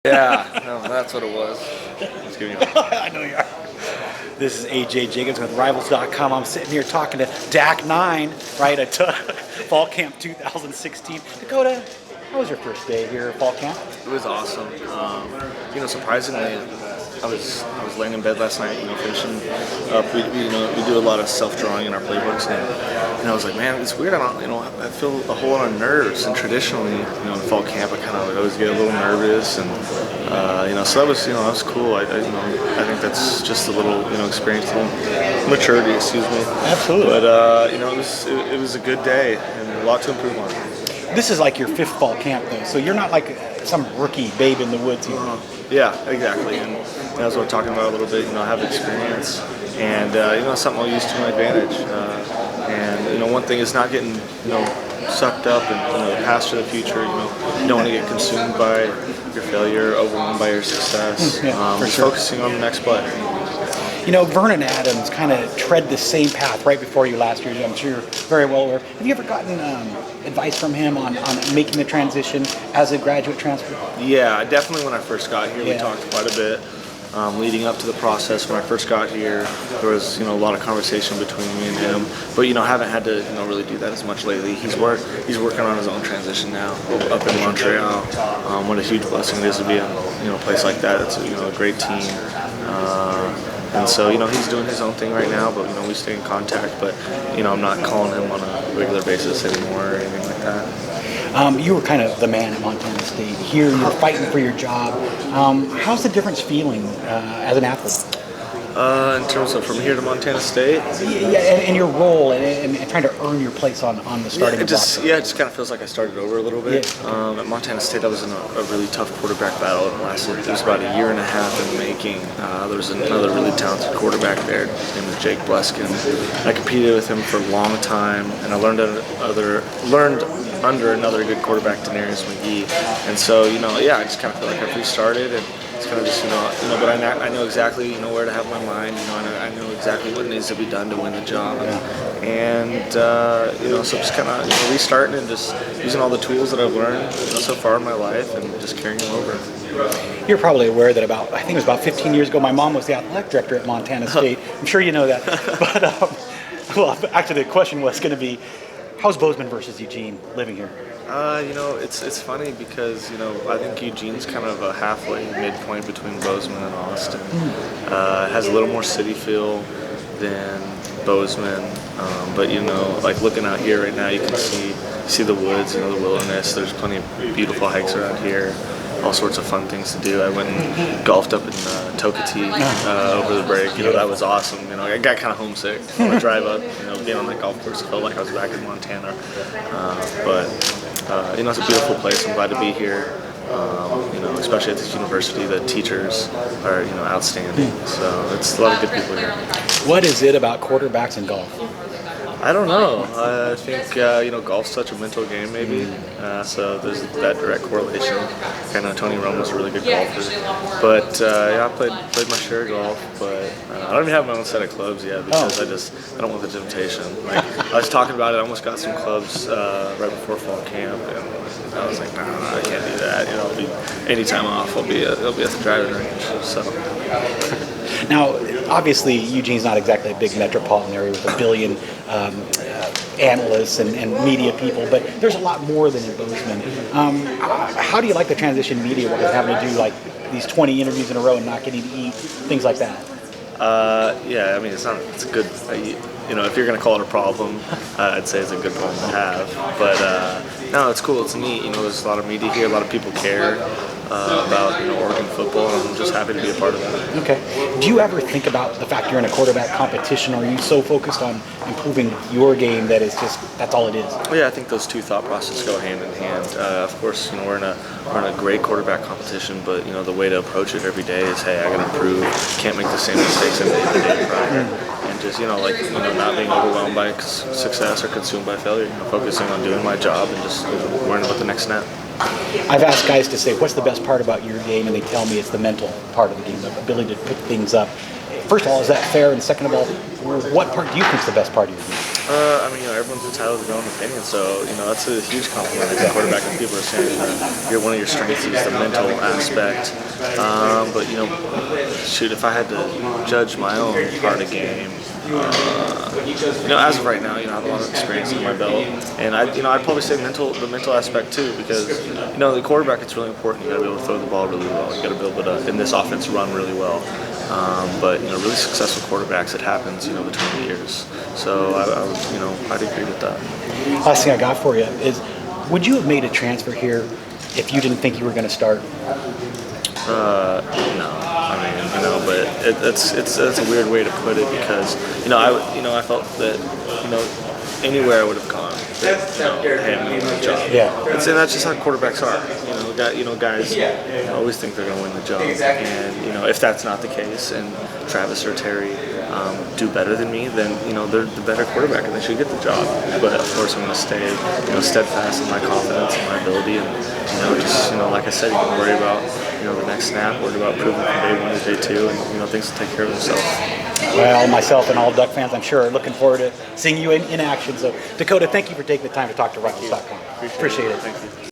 Yeah, no, that's what it was. Just giving you I know you are. This is AJ Jacobson with Rivals.com. I'm sitting here talking to Dak 9, right, at Fall Camp 2016. Dakota, how was your first day here at Fall Camp? It was awesome. Surprisingly, I was laying in bed last night, finishing up. We do a lot of self-drawing in our playbooks, and I was like, man, it's weird. I feel a whole lot of nerves. And traditionally, in fall camp, I kind of always get a little nervous, and so that was cool. I think that's just a little, experience, a little maturity. Excuse me. Absolutely. But it was a good day and a lot to improve on. This is like your fifth fall camp, though, so you're not like some rookie babe in the woods here. Yeah, exactly. And as we're talking about a little bit, I have experience, and something I'll use to my advantage. One thing is not getting sucked up and past to the future. You don't want to get consumed by your failure, overwhelmed by your success. Just focusing on the next play. Vernon Adams kind of tread the same path right before you last year. I'm sure you're very well aware. Have you ever gotten advice from him on making the transition as a graduate transfer? Yeah, definitely when I first got here, we talked quite a bit. Leading up to the process, when I first got here, there was a lot of conversation between me and him. But haven't had to really do that as much lately. He's working on his own transition now up in Montreal. What a huge blessing it is to be in a place like that. It's a great team. And so, he's doing his own thing right now, but, we stay in contact. But, I'm not calling him on a regular basis anymore or anything like that. You were kind of the man at Montana State. Here, you're fighting for your job. How's the difference feeling as an athlete? In terms of from here to Montana State? Yeah, and your role and trying to earn your place on the starting block. It just kind of feels like I started over a little bit. At Montana State, I was in a really tough quarterback battle. It was about a year and a half in the making. There was another really talented quarterback there. His name was Jake Bleskin. I competed with him for a long time, and I learned under another good quarterback, Denarius McGee. And so, I just kind of feel like I've restarted, and it's kind of just, but I know exactly, where to have my mind. I know exactly what needs to be done to win the job. And so just kind of restarting and just using all the tools that I've learned, so far in my life, and just carrying them over. You're probably aware that I think it was about 15 years ago, my mom was the athletic director at Montana State. I'm sure you know that. But actually the question was going to be, how's Bozeman versus Eugene living here? It's funny because, I think Eugene's kind of a halfway midpoint between Bozeman and Austin. It has a little more city feel than Bozeman, but like looking out here right now, you can see the woods, the wilderness. There's plenty of beautiful hikes around here. All sorts of fun things to do. I went and golfed up in Tokatee over the break. That was awesome. I got kind of homesick on the drive up. Being on that golf course, felt like I was back in Montana. It's a beautiful place. I'm glad to be here. Especially at this university, the teachers are outstanding. So it's a lot of good people here. What is it about quarterbacks and golf? I don't know. I think golf's such a mental game, maybe. So there's that direct correlation. I know Tony Romo's a really good golfer, but I played my share of golf. But I don't even have my own set of clubs yet because I don't want the temptation. Like I was talking about it, I almost got some clubs right before fall camp, and I was like, no, I can't do that. It'll be any time off. I'll be at the driving range. So. Now, obviously, Eugene's not exactly a big metropolitan area with a billion analysts and media people, but there's a lot more than in Bozeman. How do you like the transition media-wise, having to do like these 20 interviews in a row and not getting to eat, things like that? It's a good, if you're going to call it a problem, I'd say it's a good problem to have. But no, it's cool, it's neat. There's a lot of media here, a lot of people care about Oregon football, and I'm just happy to be a part of that. Okay. Do you ever think about the fact you're in a quarterback competition, or are you so focused on improving your game that it's just, that's all it is? Yeah, I think those two thought processes go hand in hand. Of course, we're in a great quarterback competition, but the way to approach it every day is, hey, I got to improve. Can't make the same mistakes I made the day prior. And just not being overwhelmed by success or consumed by failure. Focusing on doing my job and just worrying about the next snap. I've asked guys to say, what's the best part about your game? And they tell me it's the mental part of the game, the ability to pick things up. First of all, is that fair? And second of all, what part do you think is the best part of your game? I mean, everyone's entitled to their own opinion, so that's a huge compliment as a quarterback. And people are saying one of your strengths is the mental aspect. But shoot, if I had to judge my own part of the game, as of right now, I have a lot of experience in my belt, and I'd probably say the mental aspect too, because the quarterback, it's really important. You got to be able to throw the ball really well. You got to be able to, in this offense, run really well. But really successful quarterbacks, it happens between the years. So I'd agree with that. Last thing I got for you is, would you have made a transfer here if you didn't think you were going to start? No. I mean, but it's a weird way to put it, because I felt that anywhere I would have gone, hey, I'm going to win the job. Yeah. And that's just how quarterbacks are. Guys always think they're going to win the job, and if that's not the case, and Travis or Terry do better than me, then they're the better quarterback and they should get the job. But of course, I'm going to stay steadfast in my confidence and my ability, and just like I said, you can worry about the next snap, worry about proving from day 1 to day 2, and things will take care of themselves. Well, myself and all Duck fans, I'm sure, are looking forward to seeing you in action. So, Dakota, thank you for taking the time to talk to Rivals.com. Appreciate it. Thank you.